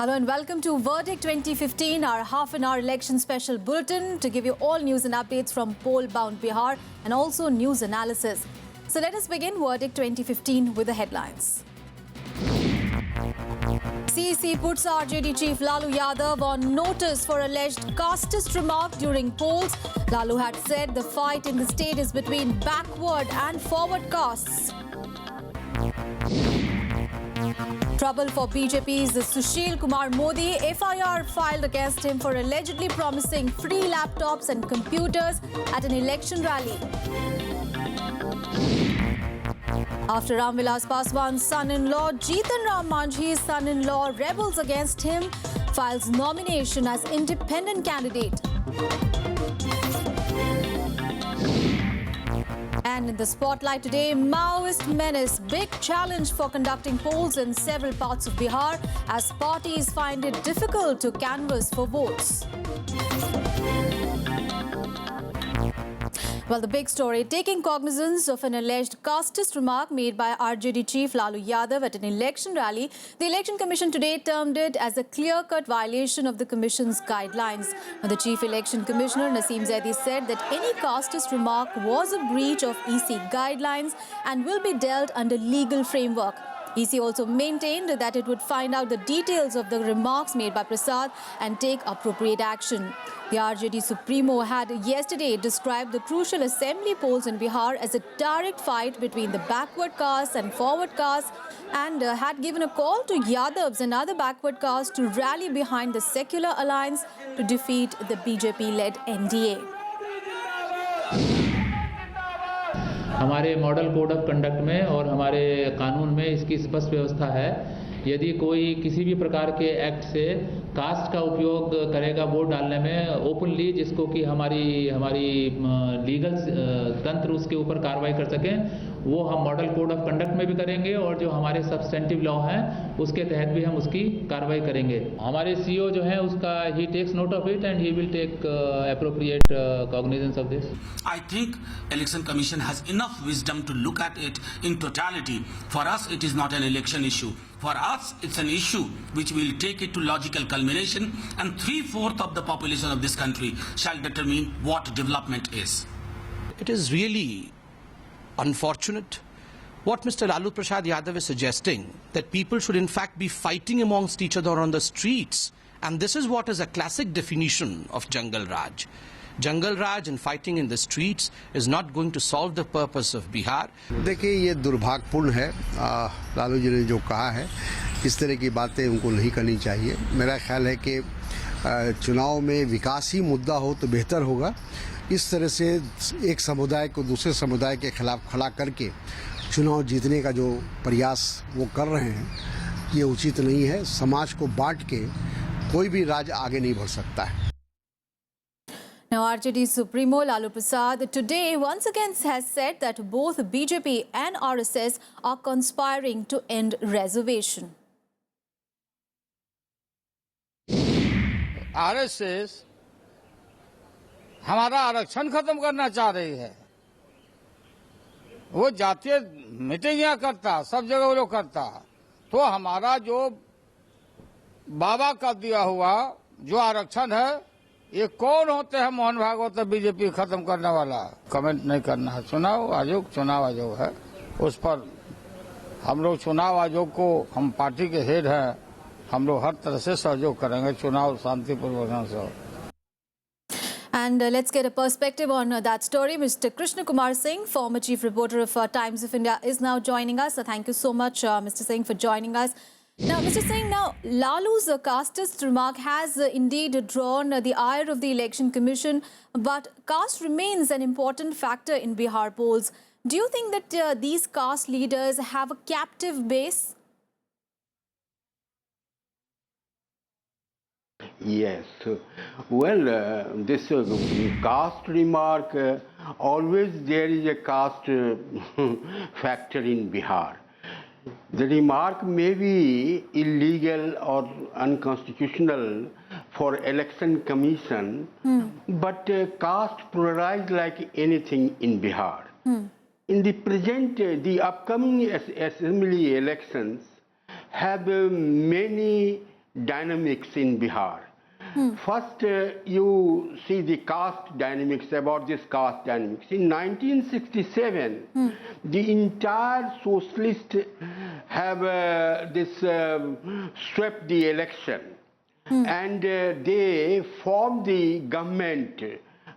Hello and welcome to Verdict 2015, our half-an-hour election special bulletin to give you all news and updates from poll-bound Bihar and also news analysis. So let us begin Verdict 2015 with the headlines. CEC puts RJD chief Lalu Yadav on notice for alleged casteist remark during polls. Lalu had said the fight in the state is between backward and forward castes. Trouble for BJP's Sushil Kumar Modi. FIR filed against him for allegedly promising free laptops and computers at an election rally. After Ramvilas Paswan's son-in-law, Jitan Ram Manjhi's son-in-law rebels against him, files nomination as independent candidate. And in the spotlight today, Maoist menace, big challenge for conducting polls in several parts of Bihar as parties find it difficult to canvass for votes. Well, the big story, taking cognizance of an alleged casteist remark made by RJD chief Lalu Yadav at an election rally, the Election Commission today termed it as a clear-cut violation of the Commission's guidelines. The Chief Election Commissioner, Naseem Zaidi, said that any casteist remark was a breach of EC guidelines and will be dealt under legal framework. EC also maintained that it would find out the details of the remarks made by Prasad and take appropriate action. The RJD Supremo had yesterday described the crucial assembly polls in Bihar as a direct fight between the backward castes and forward castes and had given a call to Yadavs and other backward castes to rally behind the secular alliance to defeat the BJP-led NDA. हमारे model code of conduct में और हमारे कानून में इसकी स्पष्ट व्यवस्था है। यदि कोई किसी भी प्रकार के एक्ट से कास्ट का उपयोग करेगा वोट डालने में ओपनली, जिसको कि हमारी लीगल तंत्र उसके ऊपर कार्रवाई कर सकें, वो हम मॉडल कोड ऑफ कंडक्ट में भी करेंगे और जो हमारे सब्सटेंटिव लॉ हैं उसके तहत भी हम उसकी कार्रवाई करेंगे। हमारे सीईओ जो है उसका ही takes note of it and he will take appropriate cognizance of this. I think Election Commission has enough wisdom to look at it in totality. For us, it is not an election issue. For us, it's an issue which will take it to logical culmination, and 3/4 of the population of this country shall determine what development is. It is really unfortunate what Mr. Lalu Prasad Yadav is suggesting, that people should in fact be fighting amongst each other on the streets, and this is what is a classic definition of Jungleraj. Jungleraj and fighting in the streets is not going to solve the purpose of Bihar. देखिए, ये दुर्भाग्यपूर्ण है। लालू जी ने जो कहा है, इस तरह की बातें उनको नहीं करनी चाहिए। मेरा ख्याल है कि चुनाव में विकासी मुद्दा हो तो बेहतर होगा। इस तरह से एक समुदाय को दूसरे समुदाय के खिलाफ खड़ा करके चुनाव जीतने का जो प्रयास वो कर रहे हैं, ये उचित नहीं है। समाज को बांट के कोई भी राज्य आगे नहीं बढ़ सकता है। Now, RJD Supremo Lalu Prasad today once again has said that both BJP and RSS are conspiring to end reservation. RSS हमारा आरक्षण खत्म करना चाह रही है। वो जातीय मीटिंग करता, सब जगह वो लोग करता, तो हमारा जो बाबा का दिया हुआ जो आरक्षण है, ये कौन होते हैं मोहन भागवत बीजेपी खत्म करने वाला? कमेंट नहीं करना है। चुनाव आयोग है, उस पर हम लोग चुनाव आयोग को, हम पार्टी के हेड हैं, हम लोग हर तरह से सहयोग करेंगे चुनाव शांतिपूर्वक से। And let's get a perspective on that story. Mr. Krishnakumar Singh, former chief reporter of Times of India, is now joining us. So thank you so much, Mr. Singh, for joining us. Now, Mr. Singh, Lalu's casteist remark has indeed drawn the ire of the Election Commission, but caste remains an important factor in Bihar polls. Do you think that these caste leaders have a captive base? Yes. Well, this caste remark, always there is a caste factor in Bihar. The remark may be illegal or unconstitutional for election commission, but caste polarized like anything in Bihar. In the present, the upcoming assembly elections have many dynamics in Bihar. First, you see the caste dynamics, about this caste dynamics. In 1967, the entire socialists have swept the election, and they formed the government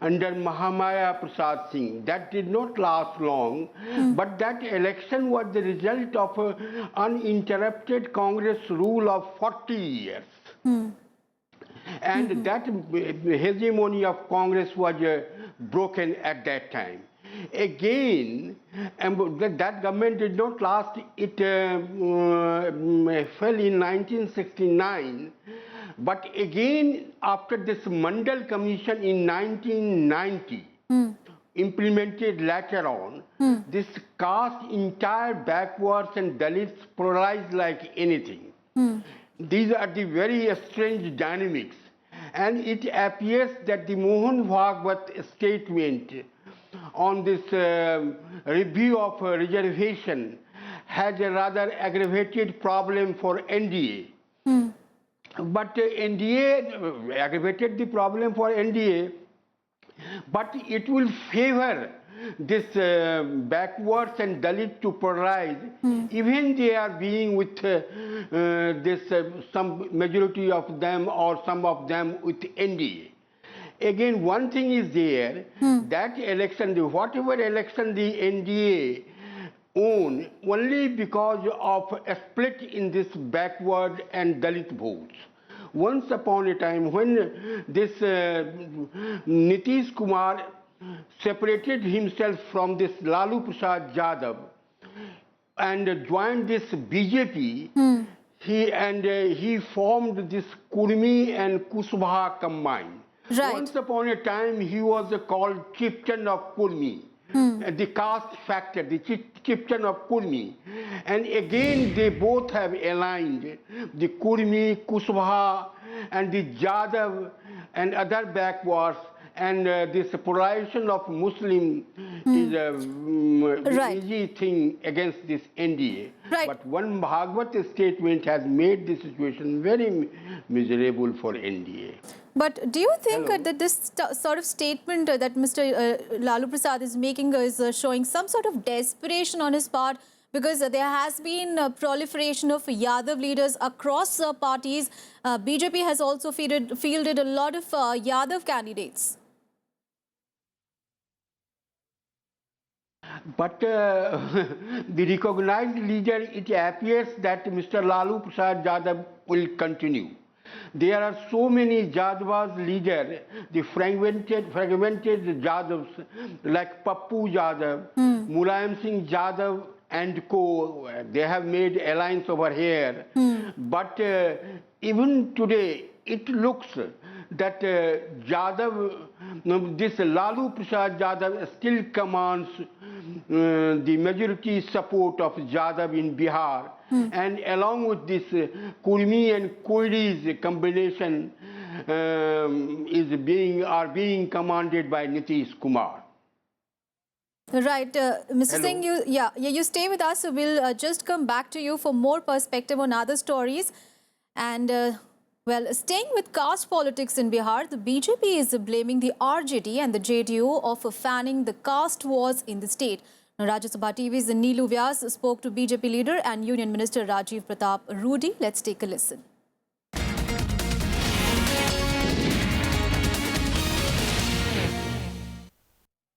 under Mahamaya Prasad Singh. That did not last long, but that election was the result of uninterrupted Congress rule of 40 years. And that hegemony of Congress was broken at that time. Again, that government did not last. It fell in 1969. But again, after this Mandal Commission in 1990, implemented later on, this caste entire backwards and Dalits polarized like anything. These are the very strange dynamics. And it appears that the Mohan Bhagwat statement on this review of reservation has a rather aggravated problem for NDA. But NDA aggravated the problem for NDA, but it will favor this backwards and Dalit to polarize, even they are being with some majority of them or some of them with NDA. Again, one thing is there, that election, whatever election the NDA own, only because of a split in this backward and Dalit votes. Once upon a time, when this Nitish Kumar separated himself from this Lalu Prasad Yadav and joined this BJP, he formed this Kurmi and Kusubha combined. Right. Once upon a time, he was called chieftain of Kurmi. The caste factor, the chieftain of Kurmi. And again, they both have aligned. The Kurmi, Kusubha, and the Jadav and other backwards. And this polarization of Muslim is a easy thing against this NDA. Right. But one Bhagwat statement has made the situation very miserable for NDA. But do you think that this sort of statement that Mr. Lalu Prasad is making is showing some sort of desperation on his part? Because there has been a proliferation of Yadav leaders across parties. BJP has also fielded a lot of Yadav candidates. But the recognized leader, it appears that Mr. Lalu Prasad Yadav will continue. There are so many Jadavas leaders, the fragmented Jadavs like Pappu Yadav, Mulayam Singh Yadav and co. They have made alliance over here. But even today, it looks that Yadav, this Lalu Prasad Yadav still commands the majority support of Yadav in Bihar. And along with this Kurmi and Koiri's combination are being commanded by Nitish Kumar. Right, Mr. Singh, you stay with us. We'll just come back to you for more perspective on other stories. And well, staying with caste politics in Bihar, the BJP is blaming the RJD and the JDU of fanning the caste wars in the state. Now, Rajya Sabha TV's Neelu Vyas spoke to BJP leader and Union Minister Rajiv Pratap Rudy. Let's take a listen.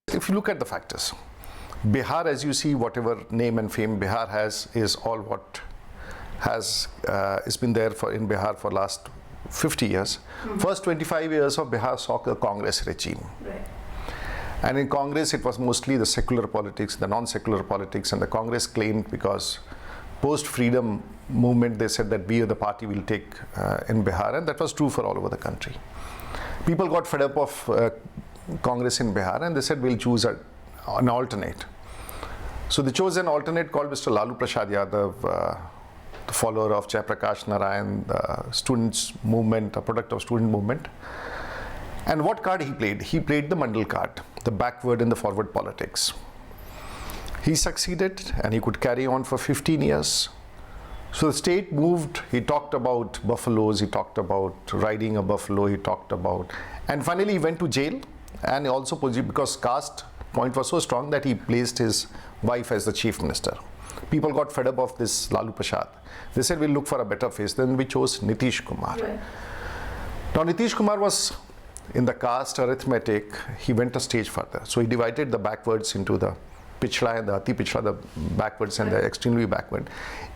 If you look at the factors, Bihar, as you see, whatever name and fame Bihar has, is all what has been there in Bihar for last 50 years. First 25 years of Bihar saw the Congress regime. Right. And in Congress, it was mostly the secular politics, the non-secular politics, and the Congress claimed, because post-freedom movement, they said that we, the party, will take in Bihar, and that was true for all over the country. People got fed up of Congress in Bihar, and they said, we'll choose an alternate. So they chose an alternate called Mr. Lalu Prasad Yadav, the follower of Jayaprakash Narayan, the students' movement, a product of student movement. And what card he played? He played the Mandal card, the backward and the forward politics. He succeeded, and he could carry on for 15 years. So the state moved, he talked about buffaloes, he talked about riding a buffalo, he talked about, and finally he went to jail, and also because caste point was so strong that he placed his wife as the chief minister. People got fed up of this Lalu Prasad. They said, we'll look for a better face. Then we chose Nitish Kumar. Right. Now Nitish Kumar was in the caste arithmetic, he went a stage further. So he divided the backwards into the Pichla and the Ati Pichla, the backwards and the extremely backward.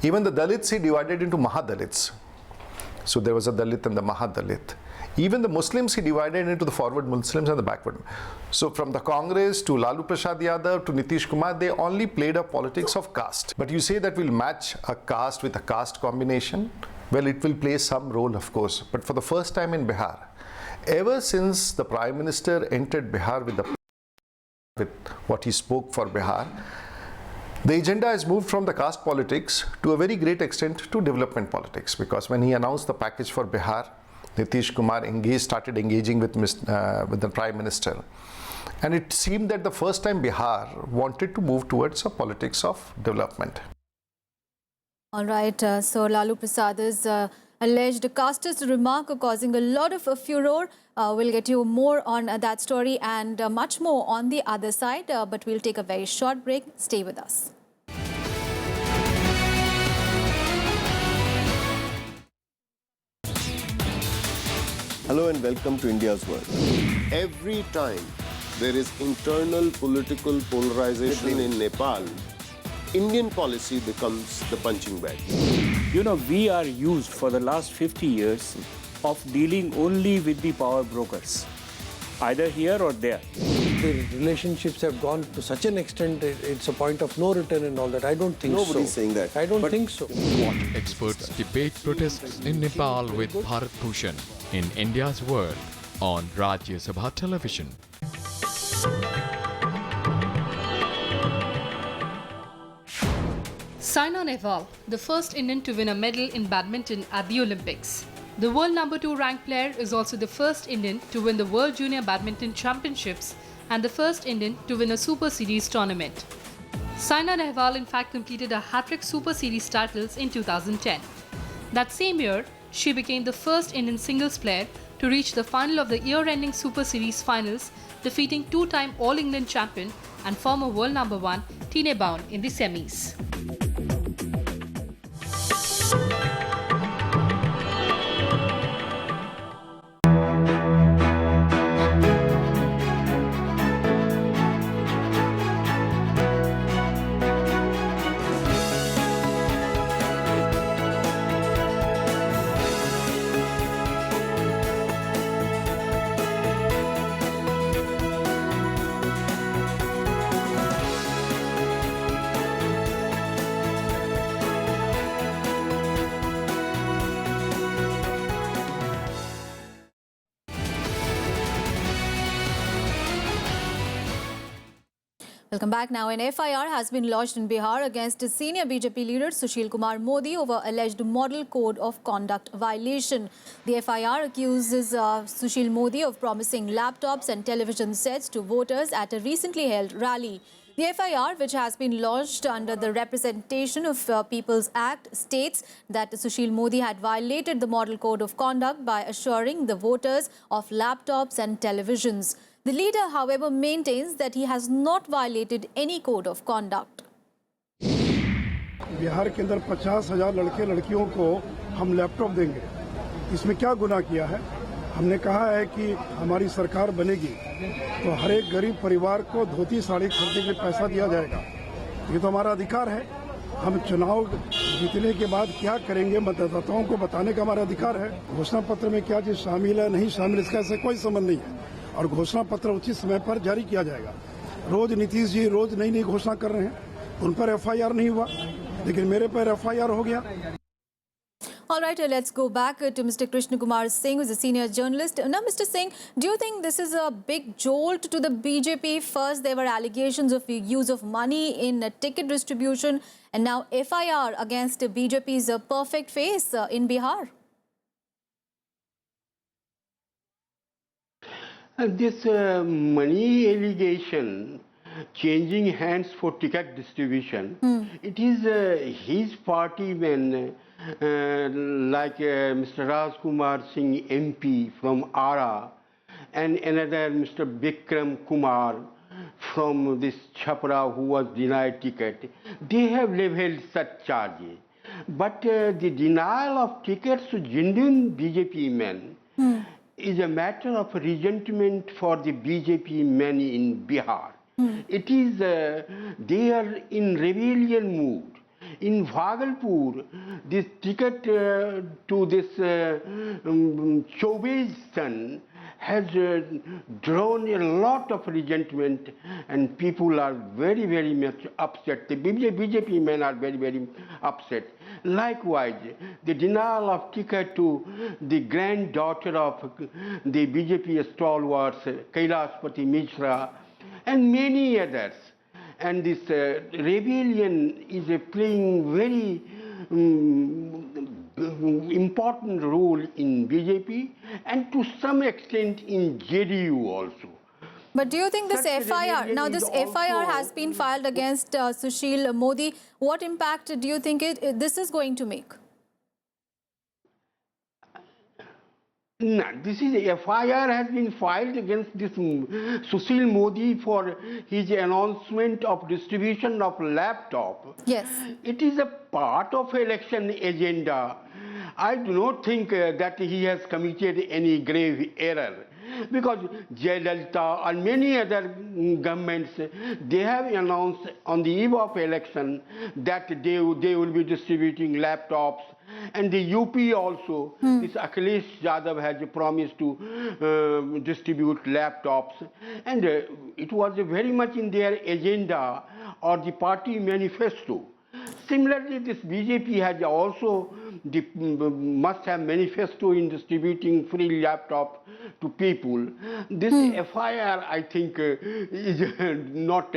Even the Dalits he divided into Mahadalits. So there was a Dalit and the Mahadalit. Even the Muslims he divided into the forward Muslims and the backward. So from the Congress to Lalu Prasad Yadav to Nitish Kumar, they only played a politics of caste. But you say that we'll match a caste with a caste combination? Well, it will play some role, of course. But for the first time in Bihar, ever since the Prime Minister entered Bihar with what he spoke for Bihar, the agenda has moved from the caste politics to a very great extent to development politics, because when he announced the package for Bihar, Nitish Kumar started engaging with the Prime Minister. And it seemed that the first time Bihar wanted to move towards a politics of development. All right, so Lalu Prasad's alleged casteist remark causing a lot of furor. We'll get you more on that story and much more on the other side, but we'll take a very short break. Stay with us. Hello and welcome to India's World. Every time there is internal political polarization in Nepal, Indian policy becomes the punching bag. You know, we are used for the last 50 years of dealing only with the power brokers, either here or there. The relationships have gone to such an extent, it's a point of no return and all that. I don't think so. Nobody's saying that. I don't think so. What experts debate protests in Nepal with Bharat Bhushan in India's World on Rajya Sabha television. Saina Nehwal, the first Indian to win a medal in badminton at the Olympics. The world #2 ranked player is also the first Indian to win the World Junior Badminton Championships and the first Indian to win a Super Series tournament. Saina Nehwal in fact completed a hat-trick Super Series titles in 2010. That same year, she became the first Indian singles player to reach the final of the year-ending Super Series finals, defeating two-time All-England champion and former world #1 Tine Baun in the semis. Welcome back. Now, an FIR has been lodged in Bihar against senior BJP leader Sushil Kumar Modi over alleged model code of conduct violation. The FIR accuses Sushil Modi of promising laptops and television sets to voters at a recently held rally. The FIR, which has been lodged under the Representation of People's Act, states that Sushil Modi had violated the model code of conduct by assuring the voters of laptops and televisions. The leader, however, maintains that he has not violated any code of conduct. Bihar के अंदर 50,000 लड़के लड़कियों को हम laptop देंगे, इसमें क्या गुनाह किया है? हमने कहा है कि हमारी सरकार बनेगी तो हर एक गरीब परिवार को धोती साड़ी खरीदने के लिए पैसा दिया जाएगा। ये तो हमारा अधिकार है। हम चुनाव जीतने के बाद क्या करेंगे मतदाताओं को बताने का हमारा अधिकार है। घोषणा पत्र में क्या चीज शामिल है नहीं शामिल इसका ऐसे कोई संबंध नहीं है और घोषणा पत्र उचित समय पर जारी किया जाएगा। रोज नीतीश जी रोज नई नई घोषणा कर रहे हैं, उन पर FIR नहीं हुआ, लेकिन मेरे पर FIR हो गया। All right, let's go back to Mr. Krishnakumar Singh, who is a senior journalist. Now, Mr. Singh, do you think this is a big jolt to the BJP? First, there were allegations of use of money in ticket distribution, and now FIR against BJP's perfect face in Bihar. This money allegation changing hands for ticket distribution. It is his party men like Mr. Rajkumar Singh MP from Ara and another Mr. Bikram Kumar from this Chhapra who was denied ticket. They have leveled such charges. But the denial of tickets to genuine BJP men is a matter of resentment for the BJP men in Bihar. It is, they are in rebellion mood. In Bhagalpur, this ticket to this Chaube's son has drawn a lot of resentment, and people are very, very much upset. The BJP men are very, very upset. Likewise, the denial of ticket to the granddaughter of the BJP stalwarts, Kailaspati Mishra, and many others. And this rebellion is playing very important role in BJP and to some extent in JDU also. But do you think this FIR, now this FIR has been filed against Sushil Modi, what impact do you think this is going to make? No, this is FIR has been filed against this Sushil Modi for his announcement of distribution of laptop. Yes. It is a part of election agenda. I do not think that he has committed any grave error, because Jayalalitha and many other governments, they have announced on the eve of election that they will be distributing laptops. And the UP also, this Akhilesh Yadav has promised to distribute laptops. And it was very much in their agenda or the party manifesto. Similarly, this BJP has also must have manifesto in distributing free laptop to people. This FIR, I think, is not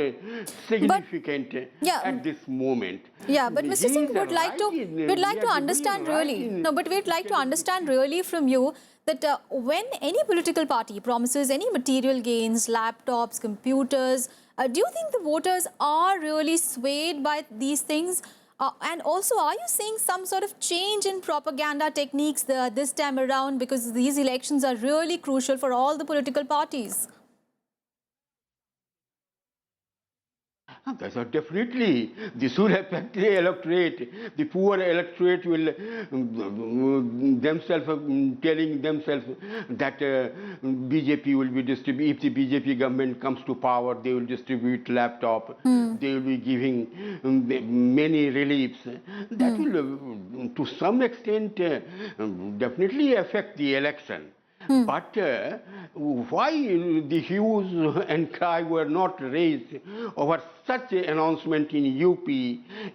significant at this moment. Yeah, but Mr. Singh, we'd like to understand really. No, but we'd like to understand really from you that when any political party promises any material gains, laptops, computers, do you think the voters are really swayed by these things? And also, are you seeing some sort of change in propaganda techniques this time around, because these elections are really crucial for all the political parties? So definitely, this will affect the electorate. The poor electorate will themselves telling themselves that BJP will be if the BJP government comes to power, they will distribute laptop. They will be giving many reliefs. That will, to some extent, definitely affect the election. But why the hues and cry were not raised over such an announcement in UP,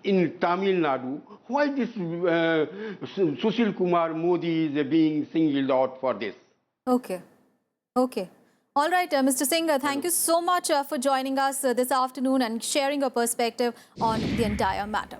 in Tamil Nadu? Why this Sushil Kumar Modi is being singled out for this? Okay. Okay. All right, Mr. Singh, thank you so much for joining us this afternoon and sharing your perspective on the entire matter.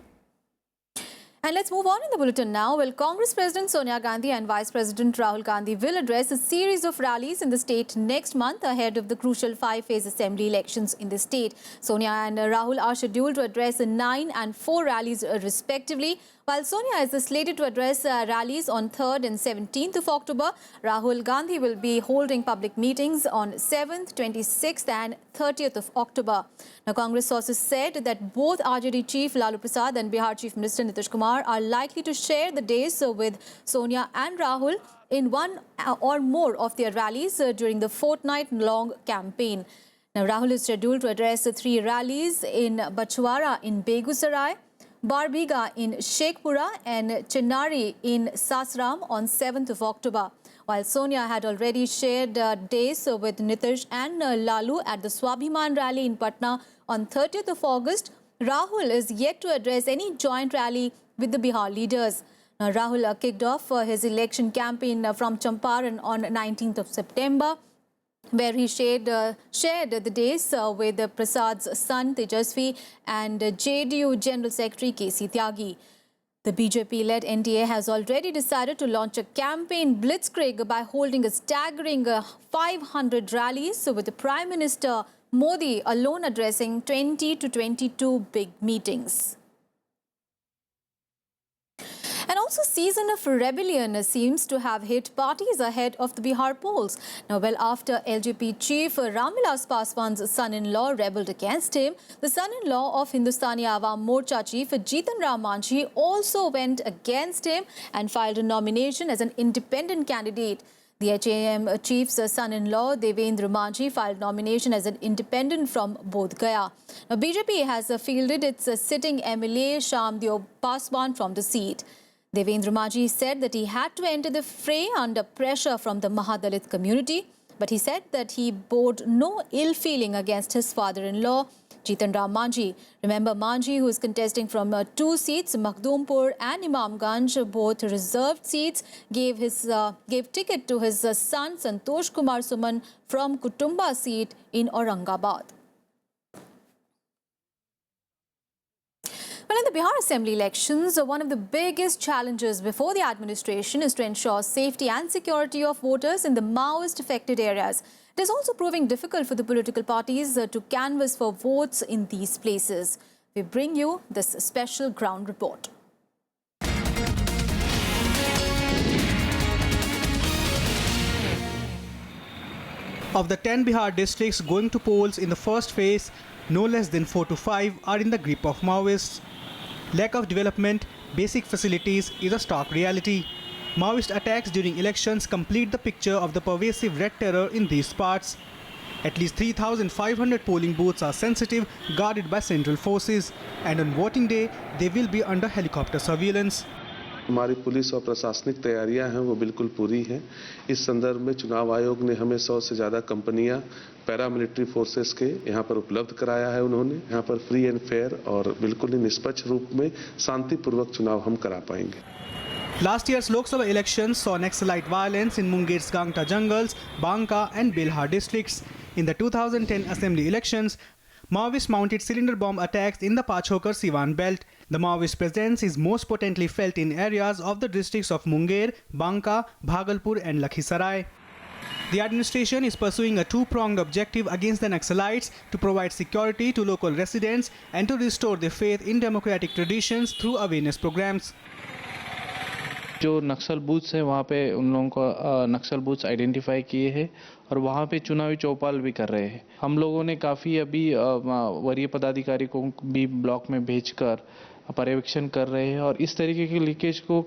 And let's move on in the bulletin now. Well, Congress President Sonia Gandhi and Vice President Rahul Gandhi will address a series of rallies in the state next month ahead of the crucial 5-phase assembly elections in the state. Sonia and Rahul are scheduled to address 9 and 4 rallies respectively. While Sonia is slated to address rallies on 3rd and 17th of October, Rahul Gandhi will be holding public meetings on 7th, 26th and 30th of October. Now, Congress sources said that both RJD Chief Lalu Prasad and Bihar Chief Minister Nitish Kumar are likely to share the days with Sonia and Rahul in one or more of their rallies during the fortnight-long campaign. Now, Rahul is scheduled to address 3 rallies in Bachwara in Begusarai, Barbiga in Shekhpura and Chennari in Sasram on 7th of October. While Sonia had already shared days with Nitish and Lalu at the Swabhiman rally in Patna on 30th of August, Rahul is yet to address any joint rally with the Bihar leaders. Now, Rahul kicked off his election campaign from Champaran on 19th of September, where he shared the days with Prasad's son Tejasvi and JDU General Secretary KC Tyagi. The BJP-led NDA has already decided to launch a campaign blitzkrieg by holding a staggering 500 rallies with the Prime Minister Modi alone addressing 20 to 22 big meetings. And also, season of rebellion seems to have hit parties ahead of the Bihar polls. Now, well, after LJP chief Ramvilas Paswan's son-in-law rebelled against him, the son-in-law of Hindustani Awam Morcha chief Jitan Ram Manjhi also went against him and filed a nomination as an independent candidate. The HAM chief's son-in-law Devendra Manjhi filed nomination as an independent from Bodh Gaya. Now, BJP has fielded its sitting MLA Shamdeo Paswan from the seat. Devendra Manjhi said that he had to enter the fray under pressure from the Mahadalit community, but he said that he bore no ill feeling against his father-in-law, Jitan Ram Manjhi. Remember, Manjhi, who is contesting from 2 seats, Makhdumpur and Imamganj, both reserved seats, gave ticket to his son Santosh Kumar Suman from Kutumba seat in Aurangabad. Well, in the Bihar Assembly elections, one of the biggest challenges before the administration is to ensure safety and security of voters in the Maoist-affected areas. It is also proving difficult for the political parties to canvass for votes in these places. We bring you this special ground report. Of the 10 Bihar districts going to polls in the first phase, no less than 4 to 5 are in the grip of Maoists. Lack of development, basic facilities is a stark reality. Maoist attacks during elections complete the picture of the pervasive red terror in these parts. At least 3,500 polling booths are sensitive, guarded by central forces, and on voting day, they will be under helicopter surveillance. हमारी police और प्रशासनिक तैयारियां हैं वो बिल्कुल पूरी हैं। इस संदर्भ में चुनाव आयोग ने हमें 100 से ज़्यादा कंपनियां पैरामिलिट्री फोर्सेस के यहाँ पर उपलब्ध कराया है। उन्होंने यहाँ पर फ्री एंड फेयर और बिल्कुल ही निष्पक्ष रूप में शांतिपूर्वक चुनाव हम करा पाएंगे। Last year's Lok Sabha elections saw Naxalite violence in Munger's Gangta jungles, Banka and Bilhar districts. In the 2010 Assembly elections, Maoist mounted cylinder bomb attacks in the Pachhokar Siwan belt. The Maoist presence is most potently felt in areas of the districts of Munger, Banka, Bhagalpur and Lakhisarai. The administration is pursuing a two-pronged objective against the Naxalites to provide security to local residents and to restore their faith in democratic traditions through awareness programs. जो नक्सल booths हैं वहाँ पे उन लोगों को नक्सल booths identify किए हैं और वहाँ पे चुनावी चौपाल भी कर रहे हैं। हम लोगों ने काफ़ी अभी वरीय पदाधिकारी को भी ब्लॉक में भेजकर पर्यवेक्षण कर रहे हैं और इस तरीके के लीकेज को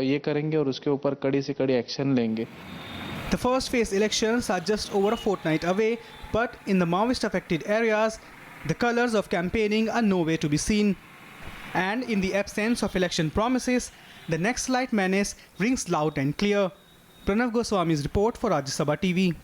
ये करेंगे और उसके ऊपर कड़ी से कड़ी एक्शन लेंगे। The first phase elections are just over a fortnight away, but in the Maoist affected areas, the colors of campaigning are nowhere to be seen. And in the absence of election promises, the Naxalite menace rings loud and clear. Pranav Goswami's report for Rajya Sabha TV.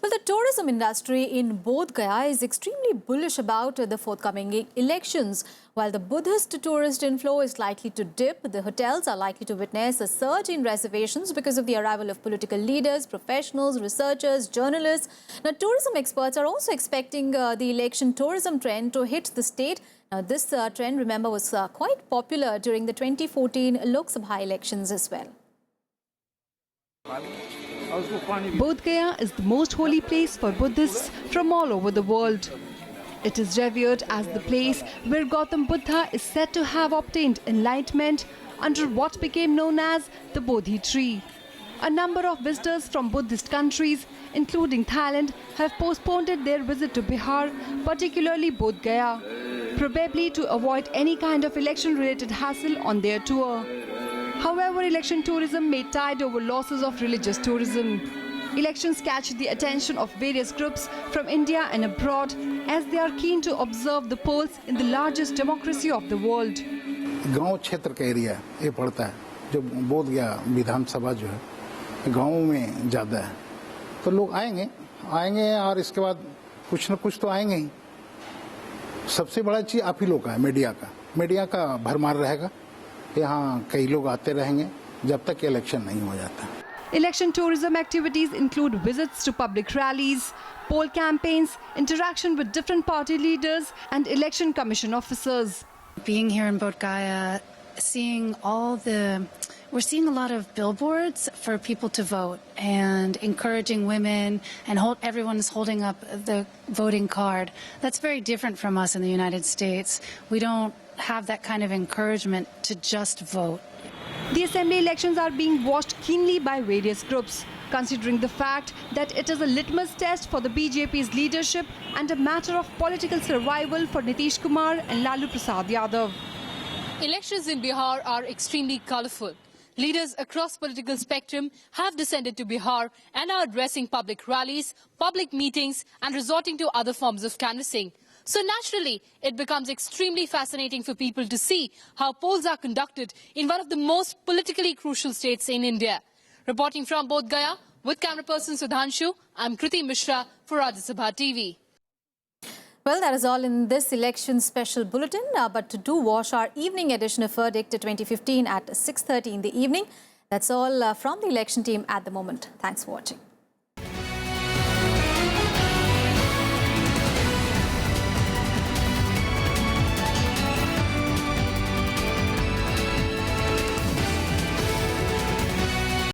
Well, the tourism industry in Bodh Gaya is extremely bullish about the forthcoming elections. While the Buddhist tourist inflow is likely to dip, the hotels are likely to witness a surge in reservations because of the arrival of political leaders, professionals, researchers, journalists. Now, tourism experts are also expecting the election tourism trend to hit the state. Now, this trend, remember, was quite popular during the 2014 Lok Sabha elections as well. Bodh Gaya is the most holy place for Buddhists from all over the world. It is revered as the place where Gautam Buddha is said to have obtained enlightenment under what became known as the Bodhi tree. A number of visitors from Buddhist countries, including Thailand, have postponed their visit to Bihar, particularly Bodh Gaya, probably to avoid any kind of election-related hassle on their tour. However, election tourism may tide over losses of religious tourism. Elections catch the attention of various groups from India and abroad as they are keen to observe the polls in the largest democracy of the world. गांव क्षेत्र का area ये पड़ता है जो बोध गया विधानसभा जो है गांव में ज़्यादा है तो लोग आएंगे और इसके बाद कुछ न कुछ तो आएंगे ही। सबसे बड़ा चीज़ आप ही लोग का है मीडिया का भरमार रहेगा। यहाँ कई लोग आते रहेंगे जब तक इलेक्शन नहीं हो जाता। Election tourism activities include visits to public rallies, poll campaigns, interaction with different party leaders and election commission officers. Being here in Bodh Gaya, seeing all the we're seeing a lot of billboards for people to vote and encouraging women, and everyone is holding up the voting card. That's very different from us in the United States. We don't have that kind of encouragement to just vote. The assembly elections are being watched keenly by various groups, considering the fact that it is a litmus test for the BJP's leadership and a matter of political survival for Nitish Kumar and Lalu Prasad Yadav. Elections in Bihar are extremely colourful. Leaders across political spectrum have descended to Bihar and are addressing public rallies, public meetings and resorting to other forms of canvassing. So naturally, it becomes extremely fascinating for people to see how polls are conducted in one of the most politically crucial states in India. Reporting from Bodh Gaya with camera person Sudhanshu, I'm Kriti Mishra for Rajya Sabha TV. Well, that is all in this election special bulletin. But do watch our evening edition of Verdict 2015 at 6:30 in the evening. That's all from the election team at the moment. Thanks for watching.